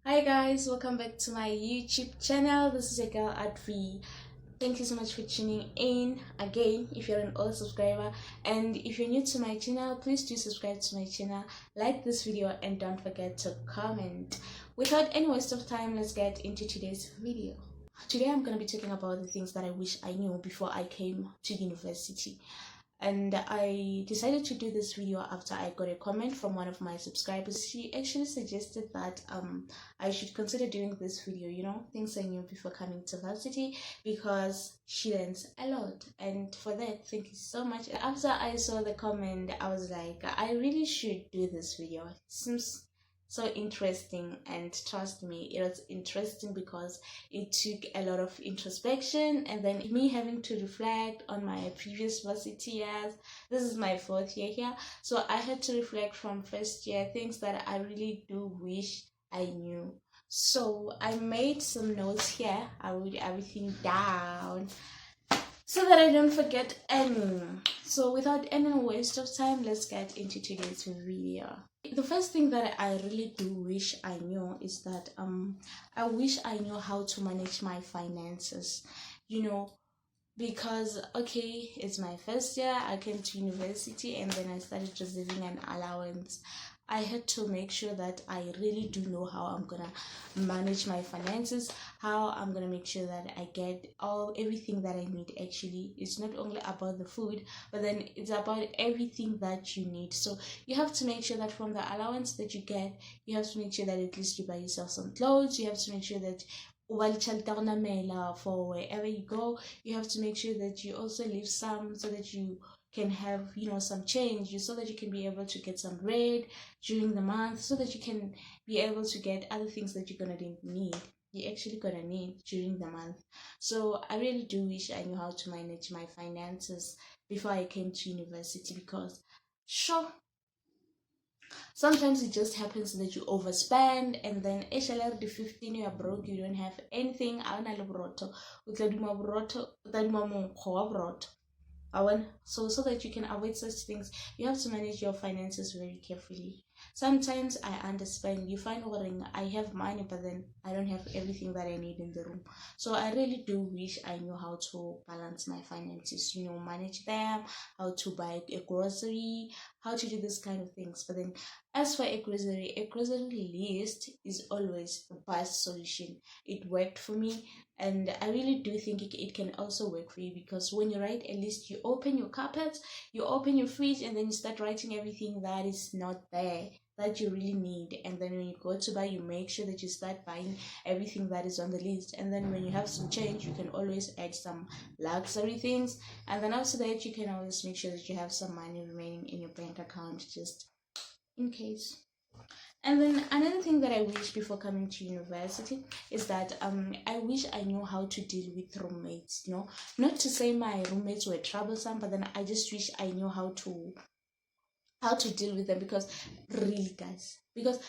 Hi guys, welcome back to my YouTube channel. This is your girl Advi. Thank you so much for tuning in again. If you're an old subscriber and if you're new to my channel, please do subscribe to my channel, like this video, and don't forget to comment. Without any waste of time, let's get into today's video. Today I'm going to be talking about the things that I wish I knew before I came to university. And I decided to do this video after I got a comment from one of my subscribers. She actually suggested that I should consider doing this video, things I knew before coming to varsity, because she learns a lot. And for that, thank you so much. After I saw the comment, I was like, I really should do this video. It seems so interesting, and trust me, it was interesting because it took a lot of introspection and then me having to reflect on my previous varsity years. This is my 4th year here, so I had to reflect from first year things that I really do wish I knew. So I made some notes here. I wrote everything down so that I don't forget any. So without any waste of time, let's get into today's video. The first thing that I really do wish I knew is that I wish I knew how to manage my finances, because okay, it's my first year. I came to university and then I started receiving an allowance. I had to make sure that I really do know how I'm gonna manage my finances, how I'm gonna make sure that I get everything that I need. Actually, it's not only about the food, but then it's about everything that you need. So you have to make sure that from the allowance that you get, you have to make sure that at least you buy yourself some clothes. You have to make sure that for wherever you go. You have to make sure that you also leave some so that you can have some change, so that you can be able to get some bread during the month, so that you can be able to get other things that you're gonna need during the month. So I really do wish I knew how to manage my finances before I came to university, because sure, sometimes it just happens that you overspend, and then the 15 you are broke, you don't have anything. So that you can avoid such things, you have to manage your finances very carefully. Sometimes I understand, you find I have money, but then I don't have everything that I need in the room. So I really do wish I knew how to balance my finances, manage them, how to buy a grocery, how to do this kind of things. But then as for a grocery list is always the best solution. It worked for me, and I really do think it can also work for you, because when you write a list, you open your cupboard, you open your fridge, and then you start writing everything that is not there that you really need. And then when you go to buy, you make sure that you start buying everything that is on the list. And then when you have some change, you can always add some luxury things. And then after that, you can always make sure that you have some money remaining in your bank account, just in case. And then another thing that I wish before coming to university is that I wish I knew how to deal with roommates. Not to say my roommates were troublesome, but then I just wish I knew how to deal with them. Because really, guys, because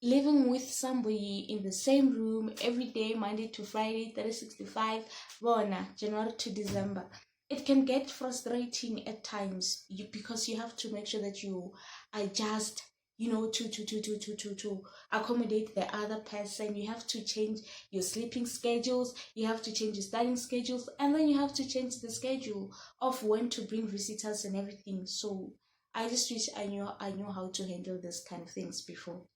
living with somebody in the same room every day, Monday to Friday, 365, January to December, it can get frustrating at times, because you have to make sure that you adjust, to accommodate the other person. You have to change your sleeping schedules, you have to change your studying schedules, and then you have to change the schedule of when to bring visitors and everything. So I just wish I knew how to handle this kind of things before,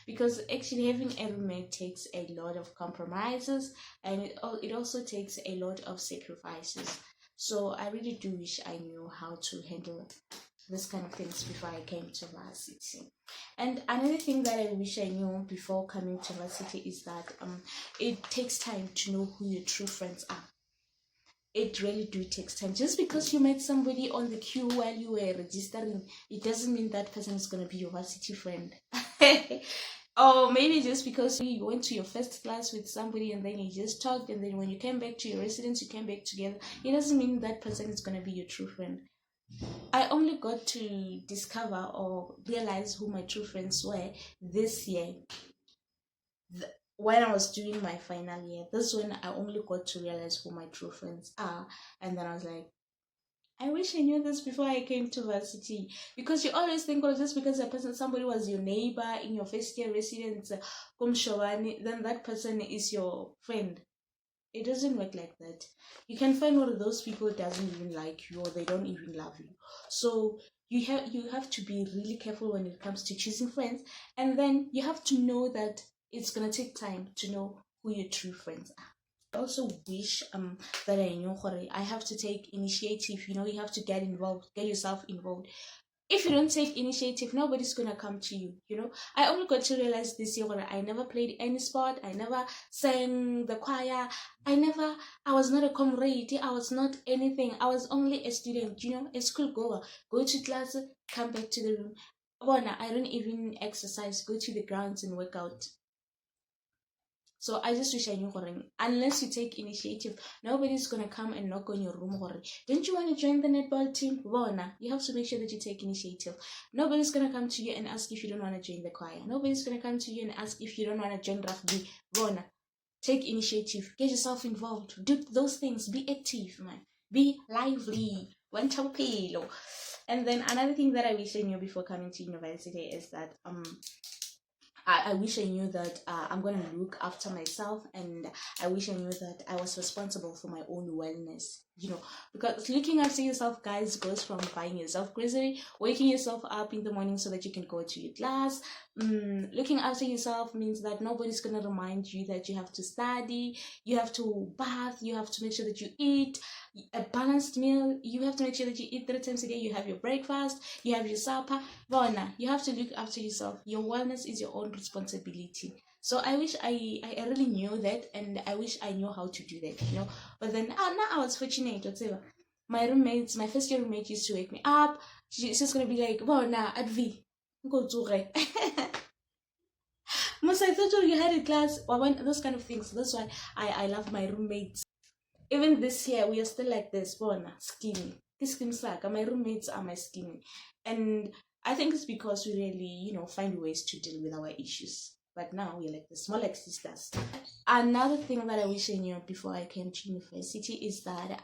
because actually having a roommate takes a lot of compromises, and it also takes a lot of sacrifices. So I really do wish I knew how to handle this kind of things before I came to varsity. And another thing that I wish I knew before coming to varsity is that it takes time to know who your true friends are. It really do takes time. Just because you met somebody on the queue while you were registering, it doesn't mean that person is going to be your varsity friend. Or maybe just because you went to your first class with somebody and then you just talked, and then when you came back to your residence, you came back together, it doesn't mean that person is going to be your true friend. I only got to discover or realize who my true friends were this year. When I was doing my final year, this is when I only got to realize who my true friends are. And then I was like, I wish I knew this before I came to varsity, because you always think, oh, just because somebody was your neighbor in your first year residence, then that person is your friend. It doesn't work like that. You can find one of those people doesn't even like you, or they don't even love you. So you have to be really careful when it comes to choosing friends, and then you have to know that it's gonna take time to know who your true friends are. I also wish that I knew I have to take initiative. You have to get involved, get yourself involved. If you don't take initiative, nobody's gonna come to you. I only got to realize this year that I never played any sport, I never sang the choir, I was not a comrade, I was not anything. I was only a student, a school goer. Go to class, come back to the room. I don't even exercise, go to the grounds and work out. So I just wish I knew unless you take initiative, nobody's gonna come and knock on your room. Don't you want to join the netball team? You have to make sure that you take initiative. Nobody's gonna come to you and ask if you don't want to join the choir. Nobody's gonna come to you and ask if you don't want to join rugby. Take initiative. Get yourself involved. Do those things. Be active, man. Be lively. And then another thing that I wish I knew before coming to university is that I wish I knew that I'm going to look after myself, and I wish I knew that I was responsible for my own wellness, because looking after yourself, guys, goes from buying yourself grocery, waking yourself up in the morning so that you can go to your class. Looking after yourself means that nobody's going to remind you that you have to study, you have to bath, you have to make sure that you eat a balanced meal, you have to make sure that you eat 3 times a day, you have your breakfast, you have your supper. You have to look after yourself. Your wellness is your own responsibility. So I wish I really knew that, and I wish I knew how to do that, But then now I was fortunate, whatever. My first year roommate used to wake me up. She's just gonna be like, Advi, go to Most I thought you had a class, or those kind of things. That's why I love my roommates. Even this year, we are still like this, scheming. My roommates are my scheming. And I think it's because we really, find ways to deal with our issues. But now we're like the small like sisters. Another thing that I wish I knew before I came to university is that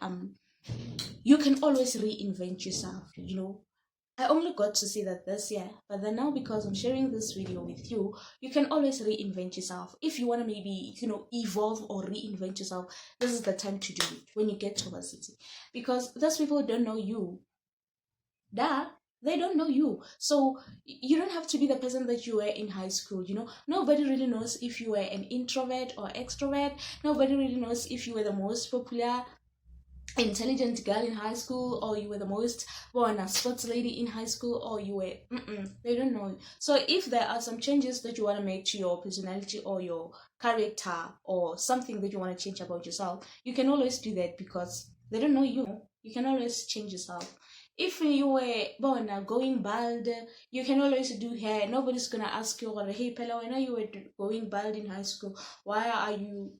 you can always reinvent yourself, I only got to see that this year, but then now because I'm sharing this video with you, you can always reinvent yourself. If you want to maybe, evolve or reinvent yourself, this is the time to do it when you get to varsity. Because those people don't know you. They don't know you. So you don't have to be the person that you were in high school, Nobody really knows if you were an introvert or extrovert. Nobody really knows if you were the most popular intelligent girl in high school, or you were the most sports lady in high school, or you were they don't know. So if there are some changes that you want to make to your personality or your character, or something that you want to change about yourself, you can always do that because they don't know you. You can always change yourself. If you were going bald, you can always do hair. Nobody's gonna ask you, hey Pella, I know you were going bald in high school, why are you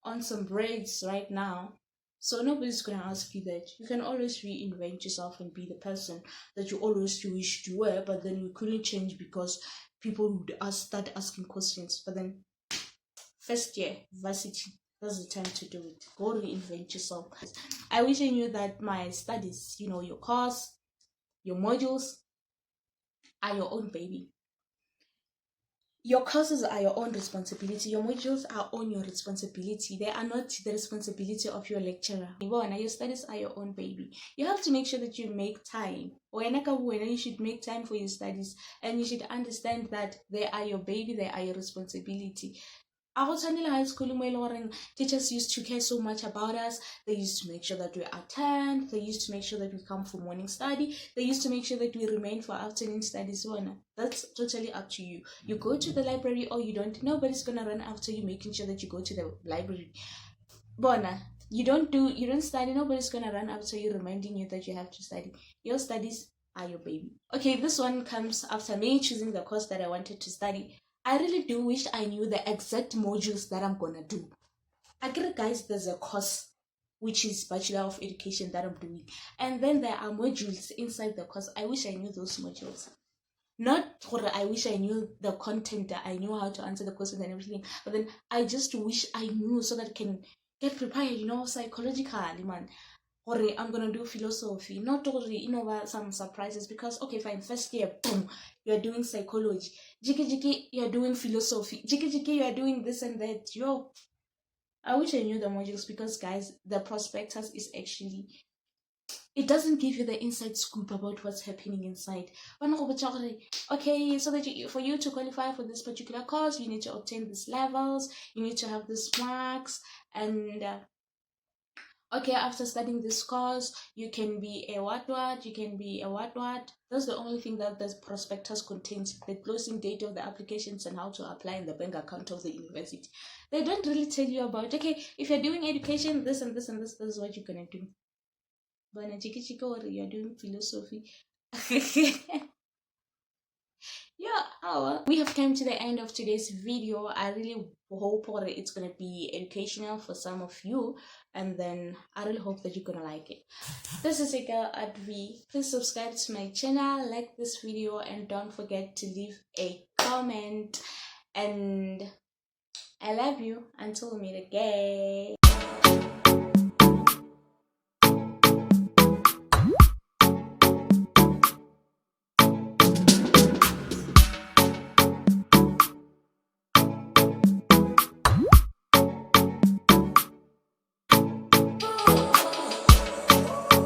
on some braids right now? So nobody's gonna ask you that. You can always reinvent yourself and be the person that you always wished you were, but then you couldn't change because people would start asking questions. But then first year, varsity, that's the time to do it. Go reinvent yourself. I wish I knew that my studies, your course, your modules are your own baby. Your courses are your own responsibility. Your modules are on your responsibility. They are not the responsibility of your lecturer. Your studies are your own baby. You have to make sure that you make time. You should make time for your studies, and you should understand that they are your baby, they are your responsibility. High school, teachers used to care so much about us. They used to make sure that we attend. They used to make sure that we come for morning study. They used to make sure that we remain for afternoon studies. That's totally up to you. You go to the library or you don't. Nobody's gonna run after you making sure that you go to the library. You don't study. Nobody's gonna run after you reminding you that you have to study. Your studies are your baby. Okay, this one comes after me choosing the course that I wanted to study. I really do wish I knew the exact modules that I'm gonna do. Guys, there's a course which is Bachelor of Education that I'm doing, and then there are modules inside the course. I wish I knew those modules. Not I wish I knew the content, that I knew how to answer the questions and everything, but then I just wish I knew so that I can get prepared, psychologically, man. or I'm gonna do philosophy, not only some surprises, because okay fine, first year boom, you're doing psychology, jiki jiki you're doing philosophy, jiki jiki you're doing this and that. Yo, I wish I knew the modules, because guys, the prospectus is actually, it doesn't give you the inside scoop about what's happening inside. Okay, so that for you to qualify for this particular course, you need to obtain these levels, you need to have these marks, and okay, after studying this course, you can be a what, you can be a what. That's the only thing that the prospectus contains: the closing date of the applications and how to apply in the bank account of the university. They don't really tell you about, okay, if you're doing education, this and this and this is what you're gonna do. But or you're doing philosophy. Yeah, we have come to the end of today's video. I really hope that it's gonna be educational for some of you, and then I really hope that you're gonna like it. This is a girl at V. Please subscribe to my channel, like this video, and don't forget to leave a comment. And I love you. Until we meet again.